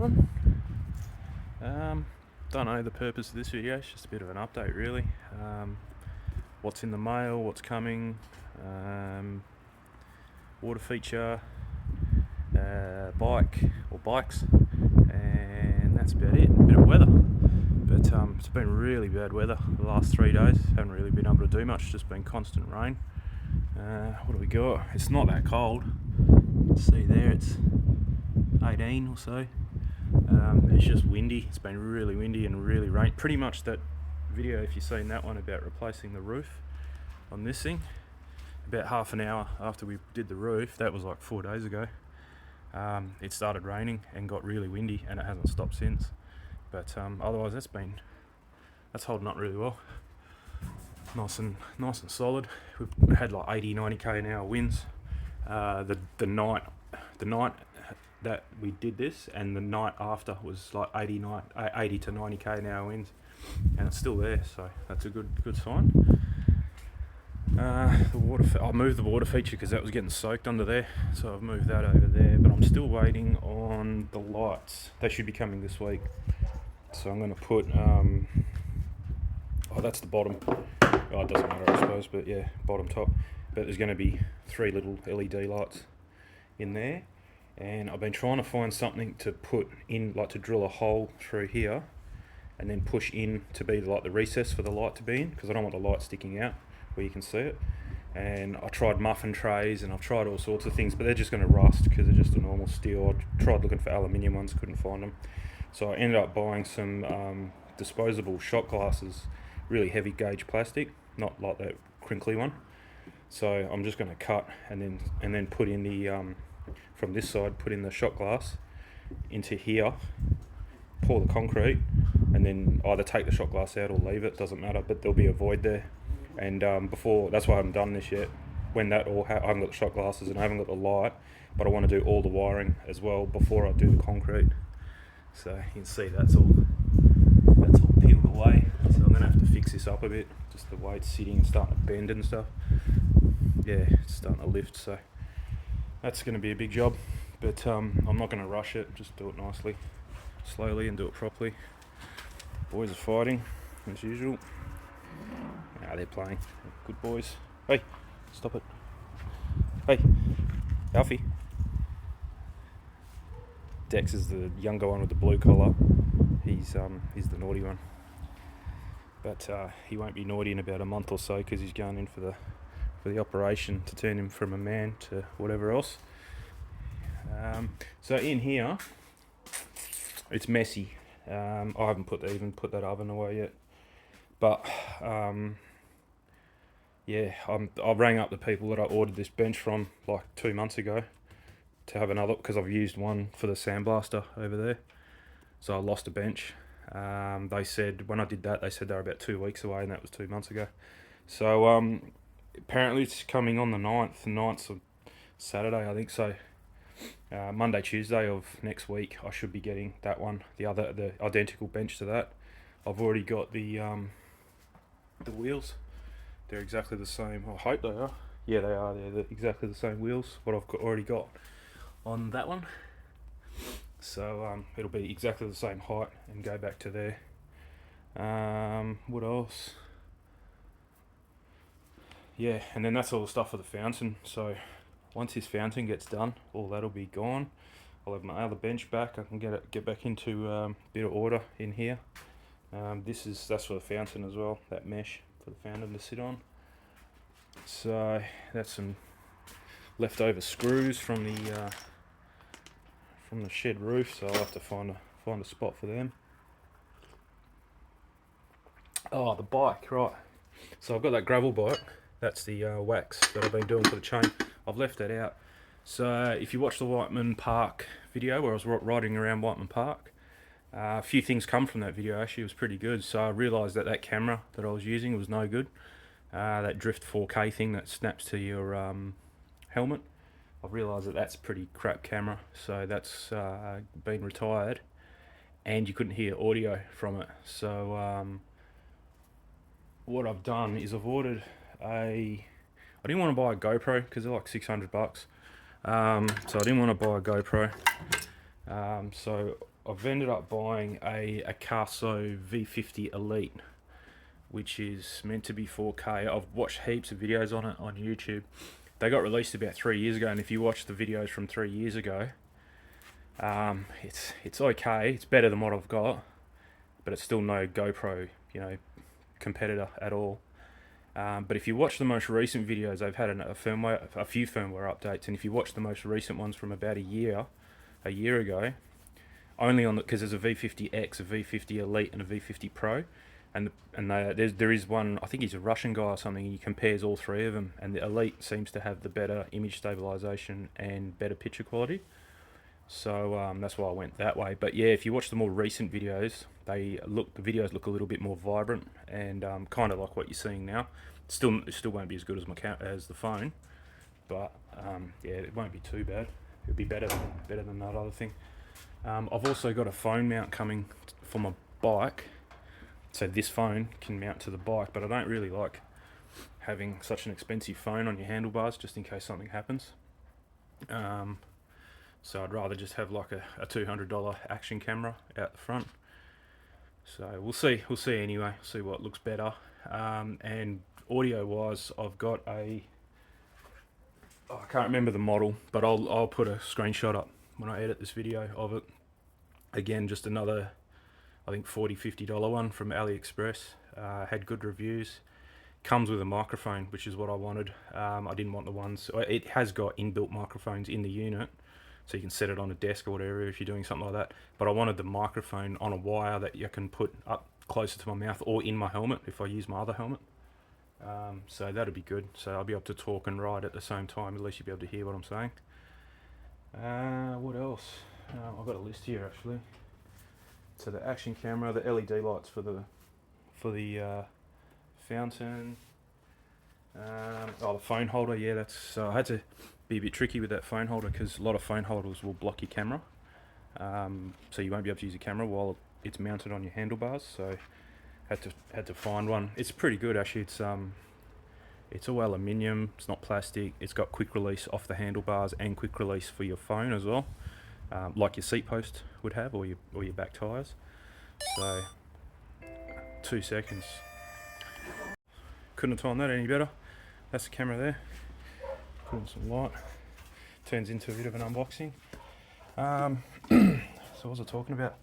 everyone. Don't know the purpose of this video, it's just a bit of an update really. What's in the mail, what's coming, water feature, bike or bikes, and that's about it. A bit of weather, but it's been really bad weather the last 3 days. Haven't really been able to do much, just been constant rain. What do we got? It's not that cold. You can see there it's 18 or so. It's just windy. It's been really windy and really rain. Pretty much that video, if you've seen that one about replacing the roof on this thing, about half an hour after we did the roof, that was like 4 days ago, it started raining and got really windy, and it hasn't stopped since. But otherwise that's holding up really well. Nice and solid. We've had like 80-90k an hour winds. The night that we did this and the night after was like 80 to 90k an hour winds, and it's still there, so that's a good sign. I moved the water feature because that was getting soaked under there, so I've moved that over there, but I'm still waiting on the lights. They should be coming this week, so I'm going to put oh, that's the bottom. Oh, it doesn't matter, I suppose, but yeah, bottom top. But there's going to be 3 little LED lights in there, and I've been trying to find something to put in, like to drill a hole through here and then push in to be like the recess for the light to be in, because I don't want the light sticking out where you can see it. And I tried muffin trays and I've tried all sorts of things, but they're just going to rust because they're just a normal steel. I tried looking for aluminium ones, couldn't find them, so I ended up buying some disposable shot glasses, really heavy gauge plastic, not like that crinkly one. So I'm just going to cut and then put in the from this side, put in the shot glass into here, pour the concrete, and then either take the shot glass out or leave it, doesn't matter, but there'll be a void there. And before, that's why I haven't done this yet. When that all I haven't got the shot glasses and I haven't got the light, but I want to do all the wiring as well before I do the concrete. So you can see that's all peeled away, so I'm going to have to fix this up a bit. Just the way it's sitting and starting to bend and stuff. Yeah, it's starting to lift, so that's going to be a big job, but I'm not going to rush it, just do it nicely, slowly, and do it properly. Boys are fighting as usual. Now they're playing. Good boys. Hey, stop it. Hey, Alfie. Dex is the younger one with the blue collar. He's the naughty one, but he won't be naughty in about a month or so because he's going in for the operation to turn him from a man to whatever else. So in here, it's messy. I haven't even put that oven away yet, but yeah, I rang up the people that I ordered this bench from like 2 months ago to have another, because I've used one for the sandblaster over there, so I lost a bench. They said when I did that, they said they were about 2 weeks away, and that was 2 months ago. So apparently it's coming on the 9th. The 9th's of Saturday, I think. So Monday, Tuesday of next week, I should be getting that one, the identical bench to that. I've already got the wheels. They're exactly the same. I hope they are. Yeah, they are. They're exactly the same wheels what I've already got on that one. So it'll be exactly the same height and go back to there. What else? Yeah, and then that's all the stuff for the fountain. So once this fountain gets done, all that'll be gone. I'll have my other bench back. I can get back into a bit of order in here. That's for the fountain as well, that mesh for the fountain to sit on. So that's some leftover screws from the shed roof, so I'll have to find a spot for them. Oh, the bike, right. So I've got that gravel bike. That's the wax that I've been doing for the chain. I've left that out. So if you watch the Whiteman Park video where I was riding around Whiteman Park, a few things come from that video. Actually, it was pretty good. So I realised that camera that I was using was no good. That Drift 4K thing that snaps to your helmet. I've realised that that's pretty crap camera. So that's been retired, and you couldn't hear audio from it. So what I've done is I've ordered I didn't want to buy a GoPro because they're like $600. So I didn't want to buy a GoPro. So I've ended up buying a AKASO V50 Elite, which is meant to be 4K. I've watched heaps of videos on it on YouTube. They got released about 3 years ago, and if you watch the videos from 3 years ago, it's okay. It's better than what I've got, but it's still no GoPro, competitor at all. But if you watch the most recent videos, they've had a few firmware updates, and if you watch the most recent ones from about a year ago, only on because there's a V50X, a V50 Elite, and a V50 Pro, and there is one. I think he's a Russian guy or something. And he compares all three of them, and the Elite seems to have the better image stabilization and better picture quality. So that's why I went that way. But yeah, if you watch the more recent videos, the videos look a little bit more vibrant and kind of like what you're seeing now. It still won't be as good as the phone, but yeah, it won't be too bad. It'll be better than that other thing. I've also got a phone mount coming for my bike, so this phone can mount to the bike. But I don't really like having such an expensive phone on your handlebars, just in case something happens. So I'd rather just have like a $200 action camera out the front. So we'll see anyway, see what looks better. And audio wise, I've got I can't remember the model, but I'll put a screenshot up when I edit this video of it. Again, just another, I think $40-50 one from AliExpress. Had good reviews. Comes with a microphone, which is what I wanted. I didn't want the ones, it has got inbuilt microphones in the unit, so you can set it on a desk or whatever if you're doing something like that. But I wanted the microphone on a wire that you can put up closer to my mouth or in my helmet if I use my other helmet. So that'd be good. So I'll be able to talk and write at the same time. At least you'll be able to hear what I'm saying. What else? I've got a list here actually. So the action camera, the LED lights for the fountain. The phone holder. Yeah, that's. I had to be a bit tricky with that phone holder because a lot of phone holders will block your camera, so you won't be able to use your camera while it's mounted on your handlebars. So had to find one. It's pretty good actually. It's all aluminium. It's not plastic. It's got quick release off the handlebars and quick release for your phone as well, like your seat post would have, or your back tires. So 2 seconds. Couldn't have timed that any better. That's the camera there. Put in some light. Turns into a bit of an unboxing. So what was I talking about?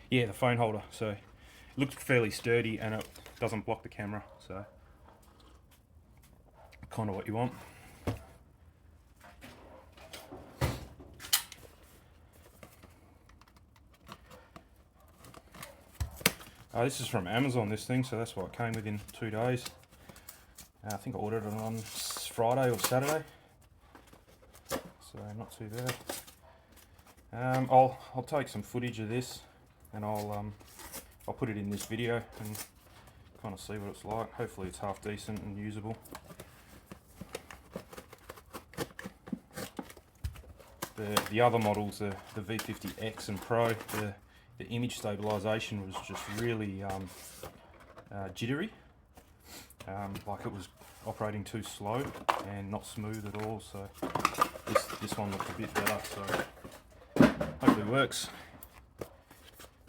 Yeah, the phone holder. So it looks fairly sturdy and it doesn't block the camera. So kind of what you want. This is from Amazon, this thing, so that's why it came within 2 days. I think I ordered it on Friday or Saturday, so not too bad. I'll take some footage of this, and I'll put it in this video and kind of see what it's like. Hopefully it's half decent and usable. The other models, the V50X and Pro, the image stabilization was just really jittery, like it was operating too slow and not smooth at all. So this one looked a bit better, so hopefully it works.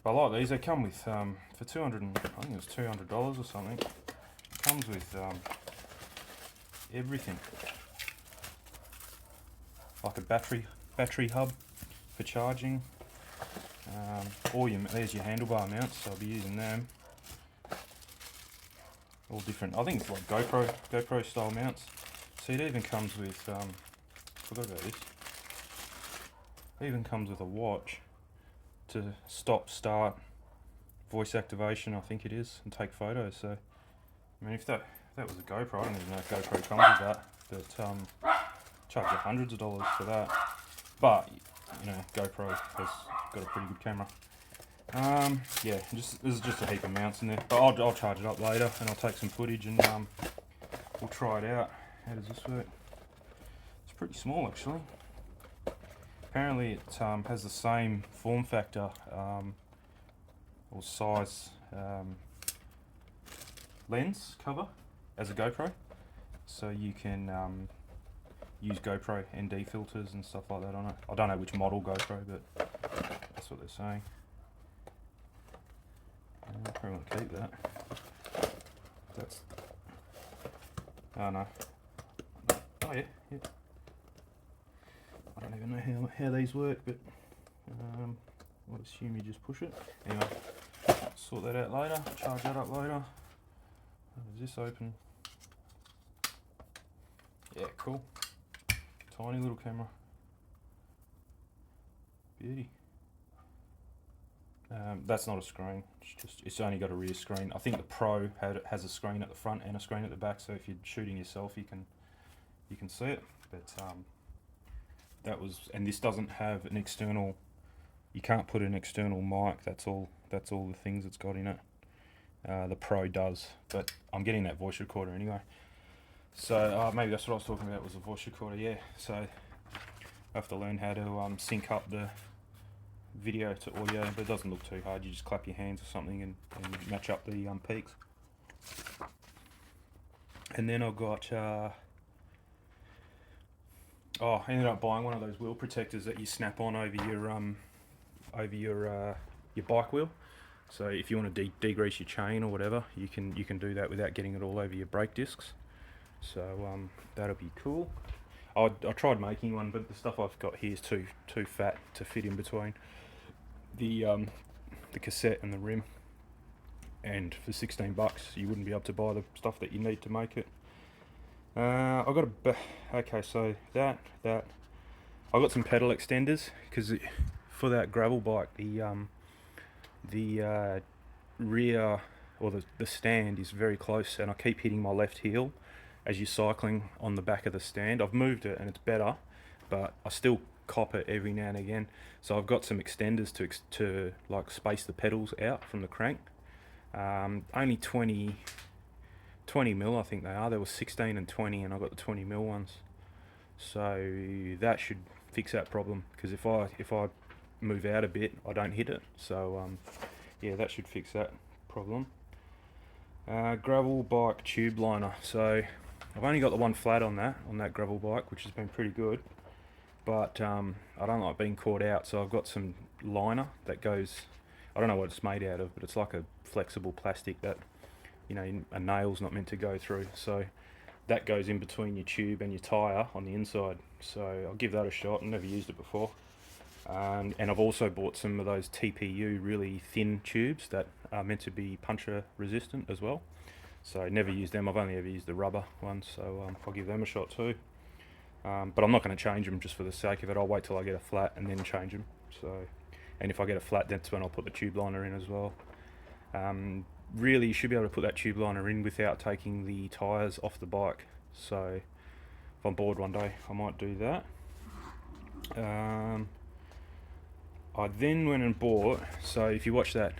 I like these. They come with for 200, I think it was $200 or something. It comes with everything, like a battery hub for charging. There's your handlebar mounts, so I'll be using them. All different. I think it's like GoPro style mounts. See, it even comes with. Forgot about this. It even comes with a watch to stop, start, voice activation. I think it is, and take photos. So, I mean, if that was a GoPro, I don't even know if GoPro comes with that, but charge you hundreds of dollars for that. But GoPro has got a pretty good camera. Yeah, this is just a heap of mounts in there. But I'll charge it up later and I'll take some footage and we'll try it out. How does this work? It's pretty small actually. Apparently it has the same form factor or size lens cover as a GoPro. so you can use GoPro ND filters and stuff like that on it. I don't know which model GoPro, but that's what they're saying. I probably want to keep that. That's... oh no. Oh yeah, yeah. I don't even know how these work, but I'd assume you just push it. Anyway, sort that out later, charge that up later. Is this open? Yeah, cool. Tiny little camera. Beauty. That's not a screen. It's only got a rear screen. I think the Pro has a screen at the front and a screen at the back. So if you're shooting yourself, you can see it. But that was, and this doesn't have an external. You can't put an external mic. That's all the things it's got in it. The Pro does, but I'm getting that voice recorder anyway. So maybe that's what I was talking about, was a voice recorder. Yeah. So I have to learn how to sync up the video to audio, but it doesn't look too hard. You just clap your hands or something and match up the peaks. And then I've got I ended up buying one of those wheel protectors that you snap on over your bike wheel. So if you want to degrease your chain or whatever, you can do that without getting it all over your brake discs. So that'll be cool. I tried making one, but the stuff I've got here is too fat to fit in between the cassette and the rim. And for 16 bucks, you wouldn't be able to buy the stuff that you need to make it. I got okay, so that I got some pedal extenders, because for that gravel bike, the rear, or the stand is very close, and I keep hitting my left heel as you're cycling on the back of the stand. I've moved it and it's better, but I still cop it every now and again. So I've got some extenders to like space the pedals out from the crank. Only 20 mil I think they are. There was 16 and 20, and I got the 20 mil ones. So that should fix that problem, because if I move out a bit, I don't hit it. So yeah, that should fix that problem. Gravel bike tube liner. So I've only got the one flat on that gravel bike, which has been pretty good, but I don't like being caught out, so I've got some liner that goes, I don't know what it's made out of, but it's like a flexible plastic that, you know, a nail's not meant to go through, so that goes in between your tube and your tyre on the inside. So I'll give that a shot. I've never used it before. And I've also bought some of those TPU really thin tubes that are meant to be puncture resistant as well. So I never used them. I've only ever used the rubber ones, so I'll give them a shot too. But I'm not going to change them just for the sake of it. I'll wait till I get a flat and then change them. So, and if I get a flat, that's when I'll put the tube liner in as well. Really, you should be able to put that tube liner in without taking the tyres off the bike. So if I'm bored one day, I might do that. I then went and bought, so if you watch that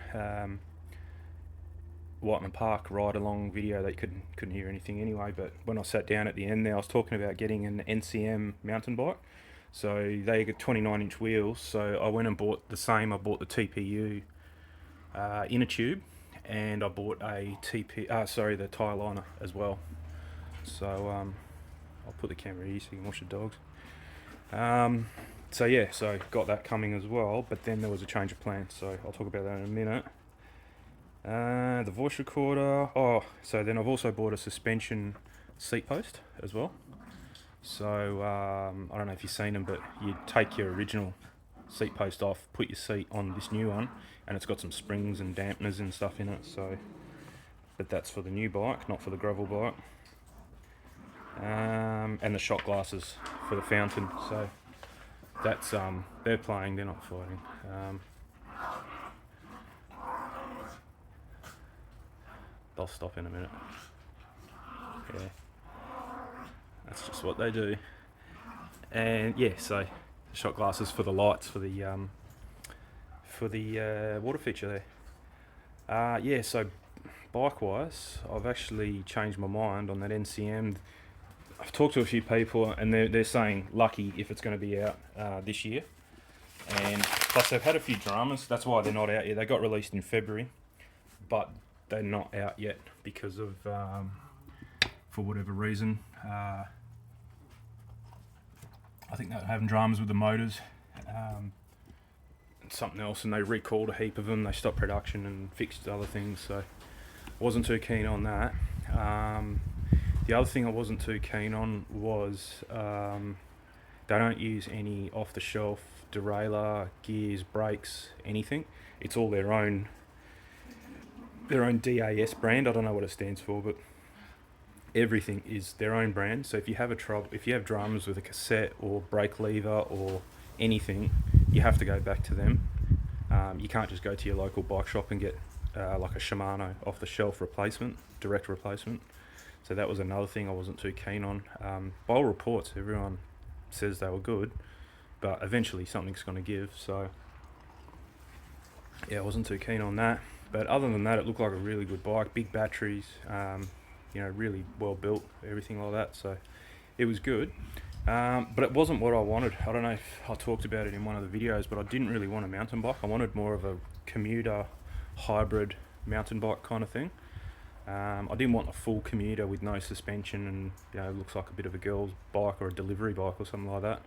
Whiteman Park ride along video, they couldn't hear anything anyway, but when I sat down at the end there, I was talking about getting an NCM mountain bike. So they got 29-inch wheels, so I went and bought the same. I bought the TPU inner tube, and I bought a the tyre liner as well. So I'll put the camera here so you can watch the dogs. So yeah, so got that coming as well, but then there was a change of plans, so I'll talk about that in a minute. The voice recorder, so then I've also bought a suspension seat post as well. So I don't know if you've seen them, but you take your original seat post off, put your seat on this new one, and it's got some springs and dampeners and stuff in it. So, but that's for the new bike, not for the gravel bike. And the shot glasses for the fountain. So that's they're playing, they're not fighting. They'll stop in a minute. Yeah, that's just what they do. And yeah, so the shot glasses for the lights for the water feature there. Yeah, so bike wise, I've actually changed my mind on that NCM. I've talked to a few people, and they're saying lucky if it's going to be out this year. And plus they've had a few dramas, that's why they're not out yet. They got released in February, but they're not out yet because of, for whatever reason, I think they were having dramas with the motors. Something else, and they recalled a heap of them. They stopped production and fixed other things, so wasn't too keen on that. The other thing I wasn't too keen on was they don't use any off-the-shelf derailleur, gears, brakes, anything. It's all their own DAS brand. I don't know what it stands for, but everything is their own brand. So if you have dramas with a cassette or brake lever or anything, you have to go back to them. You can't just go to your local bike shop and get like a Shimano off-the-shelf replacement, direct replacement. So that was another thing I wasn't too keen on. By all reports, everyone says they were good, but eventually something's going to give. So yeah, I wasn't too keen on that. But other than that, it looked like a really good bike. Big batteries, really well built, everything like that. So it was good. But it wasn't what I wanted. I don't know if I talked about it in one of the videos, but I didn't really want a mountain bike. I wanted more of a commuter, hybrid mountain bike kind of thing. I didn't want a full commuter with no suspension and it looks like a bit of a girl's bike or a delivery bike or something like that.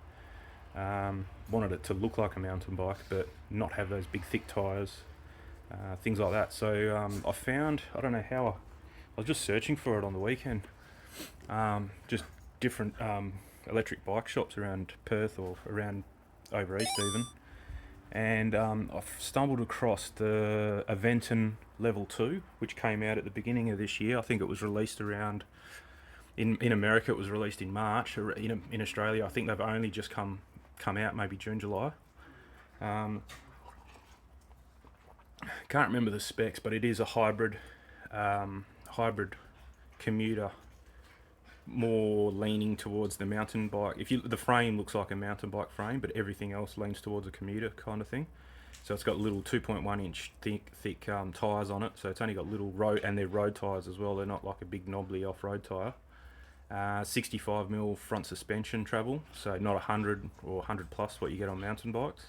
Wanted it to look like a mountain bike but not have those big thick tyres, things like that. So I found, I don't know how, I was just searching for it on the weekend, just different electric bike shops around Perth or around over east even, and I've stumbled across the Aventon Level 2, which came out at the beginning of this year. I think it was released around, in America it was released in March. In Australia I think they've only just come out, maybe June, July. Can't remember the specs, but it is a hybrid commuter, more leaning towards the mountain bike. The frame looks like a mountain bike frame, but everything else leans towards a commuter kind of thing. So it's got little 2.1 inch thick tyres on it. So it's only got little road, and they're road tyres as well. They're not like a big knobbly off-road tyre. 65mm front suspension travel, so not 100 or 100 plus what you get on mountain bikes.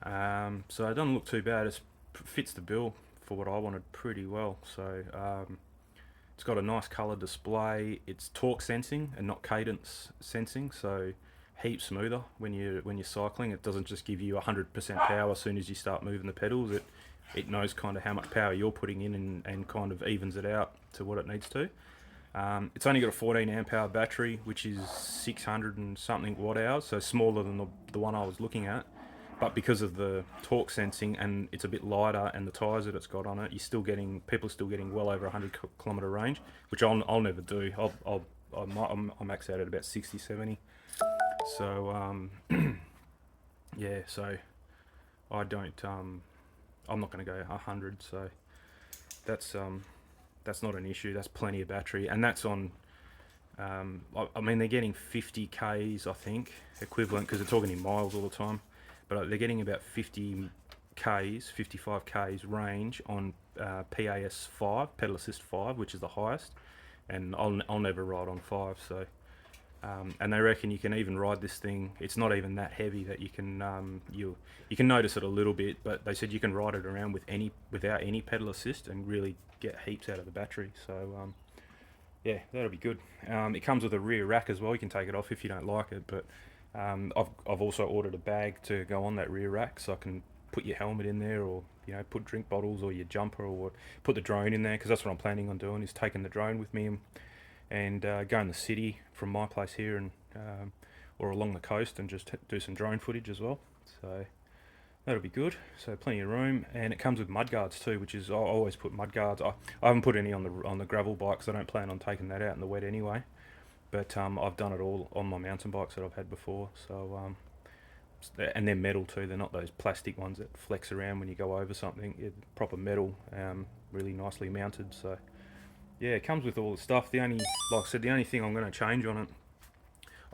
So it doesn't look too bad. It fits the bill for what I wanted pretty well. So it's got a nice colour display. It's torque sensing and not cadence sensing, so heaps smoother when you're cycling. It doesn't just give you 100% power as soon as you start moving the pedals. It knows kind of how much power you're putting in and kind of evens it out to what it needs to. It's only got a 14 amp hour battery, which is 600 and something watt hours, so smaller than the one I was looking at. But because of the torque sensing and it's a bit lighter and the tyres that it's got on it, people are still getting well over 100 kilometre range, which I'll never do. I'll max out at about 60, 70. So yeah, so I don't. I'm not going to go 100. So that's not an issue. That's plenty of battery, and that's on. I mean, they're getting 50 Ks, I think, equivalent, because they're talking in miles all the time. But they're getting about 50 Ks, 55 Ks range on PAS 5, pedal assist 5, which is the highest. And I'll never ride on 5. So, and they reckon you can even ride this thing. It's not even that heavy that you can you can notice it a little bit. But they said you can ride it around without any pedal assist and really get heaps out of the battery. So yeah, that'll be good. It comes with a rear rack as well. You can take it off if you don't like it, but I've also ordered a bag to go on that rear rack, so I can put your helmet in there, or put drink bottles or your jumper, or put the drone in there, because that's what I'm planning on doing, is taking the drone with me and go in the city from my place here and or along the coast and just do some drone footage as well. So that'll be good. So plenty of room, and it comes with mudguards too, which is, I always put mudguards. I haven't put any on the gravel bikes. I don't plan on taking that out in the wet anyway. But I've done it all on my mountain bikes that I've had before. So and they're metal too. They're not those plastic ones that flex around when you go over something. It's proper metal, really nicely mounted. So yeah, it comes with all the stuff. Like I said, the only thing I'm going to change on it,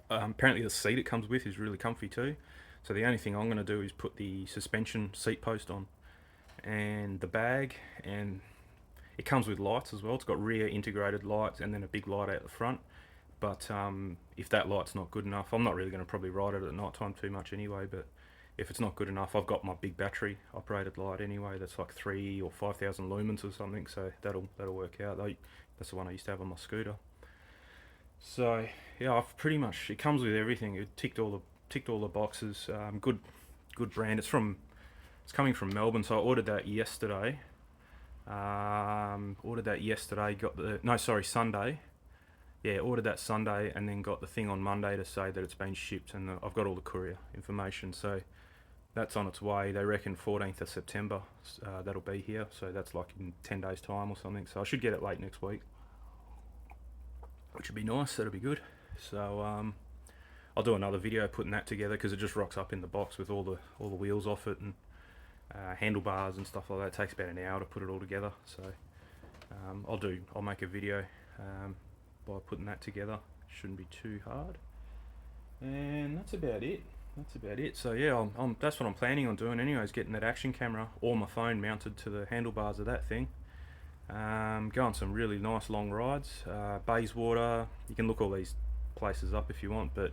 apparently the seat it comes with is really comfy too. So the only thing I'm going to do is put the suspension seat post on, and the bag, and it comes with lights as well. It's got rear integrated lights and then a big light out the front. But if that light's not good enough, I'm not really going to probably ride it at night time too much anyway, but if it's not good enough, I've got my big battery operated light anyway. That's like 3,000 or 5,000 lumens or something, so that'll work out. That's the one I used to have on my scooter. So yeah, I've pretty much, it comes with everything. It ticked all the boxes. Good brand. It's coming from Melbourne, so I ordered that yesterday. Got the, no, sorry, Sunday. Yeah, ordered that Sunday and then got the thing on Monday to say that it's been shipped, and I've got all the courier information. So that's on its way. They reckon 14th of September that'll be here. So that's like in 10 days time or something. So I should get it late next week, which would be nice. That'll be good. So I'll do another video putting that together, because it just rocks up in the box with all the wheels off it, and handlebars and stuff like that. It takes about an hour to put it all together. So I'll make a video by putting that together. Shouldn't be too hard. And that's about it. So yeah, that's what I'm planning on doing anyways, getting that action camera or my phone mounted to the handlebars of that thing. Go on some really nice long rides. Bayswater, you can look all these places up if you want, but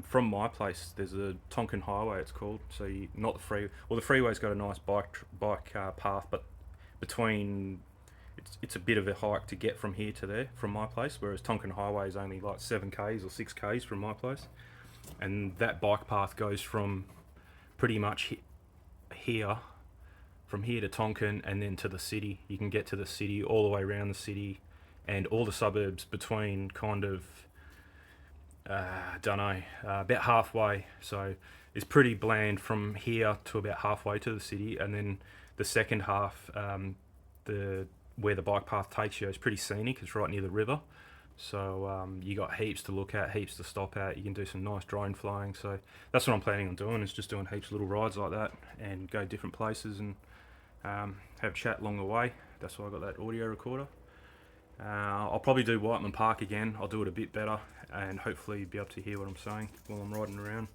from my place there's a Tonkin Highway, it's called. So not the free, well, the freeway's got a nice bike path, but between, it's a bit of a hike to get from here to there from my place, whereas Tonkin Highway is only like 7k's or 6k's from my place. And that bike path goes from pretty much here, from here to Tonkin, and then to the city. You can get to the city, all the way around the city, and all the suburbs between kind of, about halfway. So it's pretty bland from here to about halfway to the city, and then the second half, where the bike path takes you, is pretty scenic. It's right near the river. So you got heaps to look at, heaps to stop at. You can do some nice drone flying. So that's what I'm planning on doing, is just doing heaps of little rides like that, and go different places and have chat along the way. That's why I got that audio recorder. I'll probably do Whiteman Park again. I'll do it a bit better, and hopefully be able to hear what I'm saying while I'm riding around.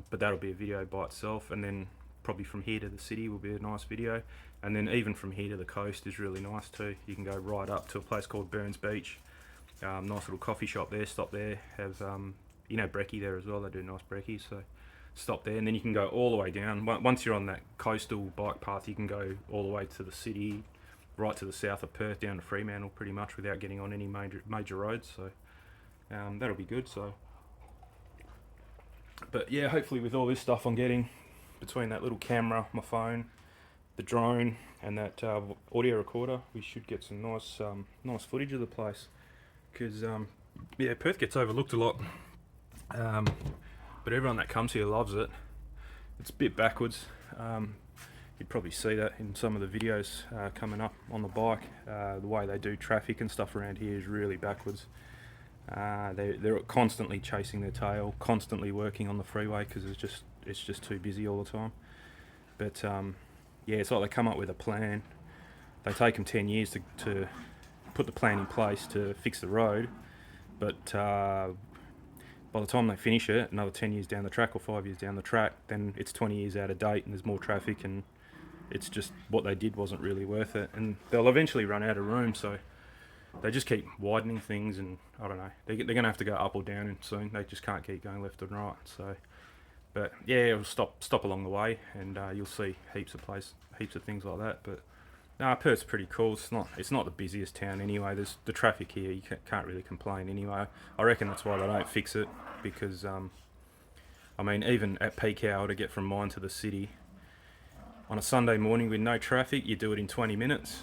But that'll be a video by itself, and then probably from here to the city will be a nice video, and then even from here to the coast is really nice too. You can go right up to a place called Burns Beach. Nice little coffee shop there, stop there, have brekkie there as well. They do nice brekkies, so stop there, and then you can go all the way down. Once you're on that coastal bike path, you can go all the way to the city, right to the south of Perth, down to Fremantle pretty much, without getting on any major roads. So that'll be good. So, but yeah, hopefully with all this stuff I'm getting, between that little camera, my phone, the drone, and that audio recorder, we should get some nice footage of the place. Because yeah, Perth gets overlooked a lot, but everyone that comes here loves it. It's a bit backwards. You'd probably see that in some of the videos coming up on the bike. The way they do traffic and stuff around here is really backwards. They're constantly chasing their tail, constantly working on the freeway, because it's just too busy all the time. But yeah, it's like they come up with a plan. They take them 10 years to put the plan in place to fix the road, but by the time they finish it, another 10 years down the track or 5 years down the track, then it's 20 years out of date and there's more traffic, and it's just, what they did wasn't really worth it, and they'll eventually run out of room. So they just keep widening things, and I don't know, they're going to have to go up or down soon. They just can't keep going left and right. So, but yeah, it'll stop along the way, and you'll see heaps of things like that. But Perth's pretty cool. It's not the busiest town anyway. There's the traffic here, you can't really complain anyway. I reckon that's why they don't fix it, because I mean, even at peak hour to get from mine to the city on a Sunday morning with no traffic, you do it in 20 minutes.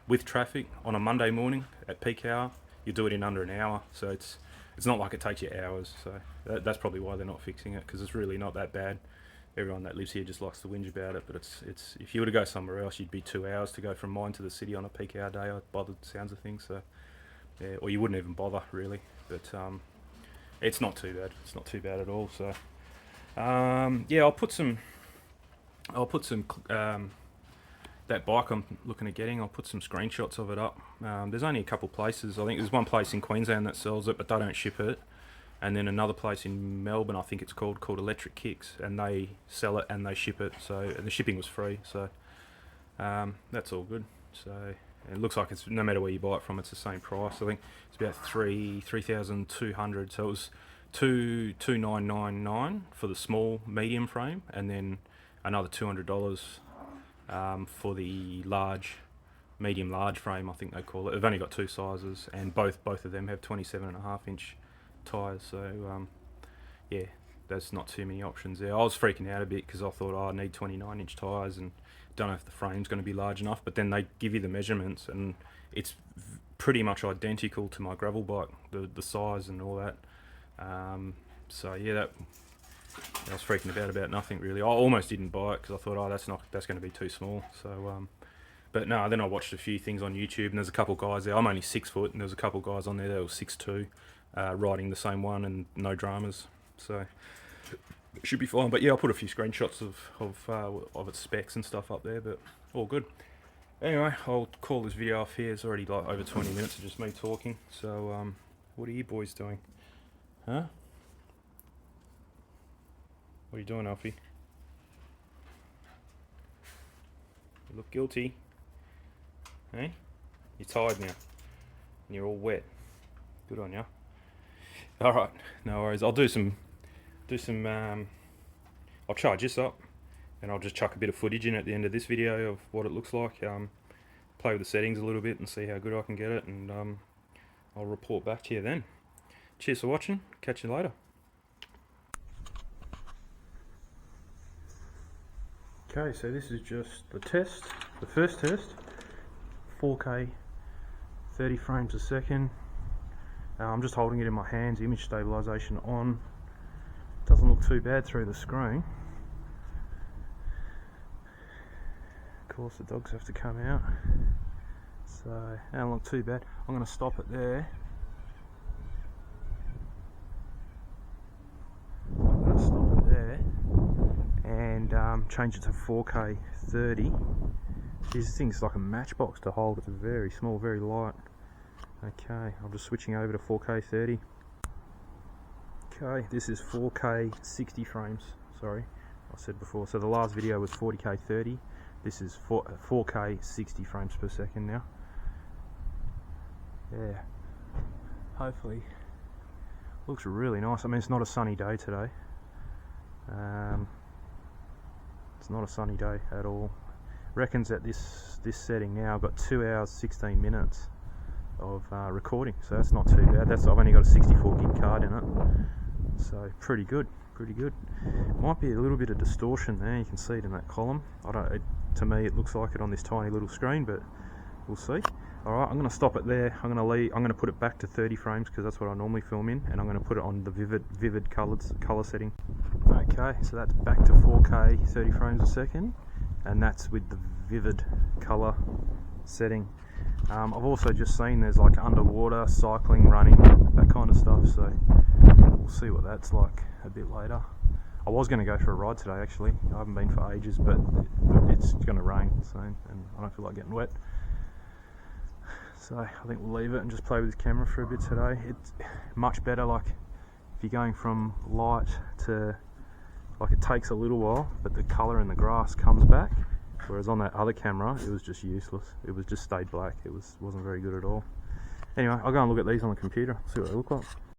With traffic on a Monday morning at peak hour, you do it in under an hour. So it's not like it takes you hours. So that's probably why they're not fixing it, because it's really not that bad. Everyone that lives here just likes to whinge about it, but it's if you were to go somewhere else, you'd be 2 hours to go from mine to the city on a peak hour day, by the sounds of things. So yeah, or you wouldn't even bother really. But it's not too bad. It's not too bad at all. So yeah, I'll put some that bike I'm looking at getting, I'll put some screenshots of it up. There's only a couple places. I think there's one place in Queensland that sells it, but they don't ship it. And then another place in Melbourne, I think it's called Electric Kicks, and they sell it and they ship it. So, and the shipping was free. So that's all good. So it looks like it's, no matter where you buy it from, it's the same price. I think it's about $3,200. So it was $2,999 for the small medium frame, and then another $200 for the large medium large frame, I think they call it. They've only got two sizes, and both of them have 27.5-inch tyres. So yeah, there's not too many options there. I was freaking out a bit because I thought, oh, I need 29-inch tyres and don't know if the frame's going to be large enough. But then they give you the measurements, and it's pretty much identical to my gravel bike, the size and all that. So yeah, I was freaking about nothing really. I almost didn't buy it because I thought, oh, that's going to be too small. So but no, then I watched a few things on YouTube, and there's a couple guys there. I'm only 6 foot, and there's a couple guys on there that were 6'2", riding the same one, and no dramas. So it should be fine. But yeah, I'll put a few screenshots of its specs and stuff up there, but all good. Anyway, I'll call this video off here. It's already like over 20 minutes of just me talking. So what are you boys doing? Huh? What are you doing, Alfie? You look guilty. Hey? You're tired now. And you're all wet. Good on ya. Alright, no worries. I'll I'll charge this up, and I'll just chuck a bit of footage in at the end of this video of what it looks like. Play with the settings a little bit and see how good I can get it, and I'll report back to you then. Cheers for watching. Catch you later. Okay, so this is just the test, the first test. 4K 30 frames a second. I'm just holding it in my hands, image stabilization on. Doesn't look too bad through the screen. Of course the dogs have to come out, so don't look too bad. I'm going to stop it there. I'm going to stop it there and change it to 4K 30. This thing's like a matchbox to hold. It's very small, very light. Okay, I'm just switching over to 4K 30. Okay, this is 4K 60 frames. Sorry, I said before. So the last video was 40K 30. This is 4K 60 frames per second now. Yeah, hopefully looks really nice. I mean, it's not a sunny day today. It's not a sunny day at all. Reckons at this setting now I've got 2 hours 16 minutes of recording, so that's not too bad. I've only got a 64 gig card in it, so pretty good. Might be a little bit of distortion there. You can see it in that column. To me it looks like it on this tiny little screen, but we'll see. Alright, I'm going to stop it there. I'm going to put it back to 30 frames because that's what I normally film in, and I'm going to put it on the vivid colour setting. Okay, so that's back to 4K 30 frames a second, and that's with the vivid colour setting. I've also just seen there's like underwater, cycling, running, that kind of stuff, so we'll see what that's like a bit later. I was going to go for a ride today actually. I haven't been for ages, but it's going to rain soon and I don't feel like getting wet. So I think we'll leave it and just play with this camera for a bit today. It's much better, like if you're going from light to, like, it takes a little while, but the colour in the grass comes back. Whereas on that other camera, it was just useless. It was just stayed black. It wasn't very good at all. Anyway, I'll go and look at these on the computer, see what they look like.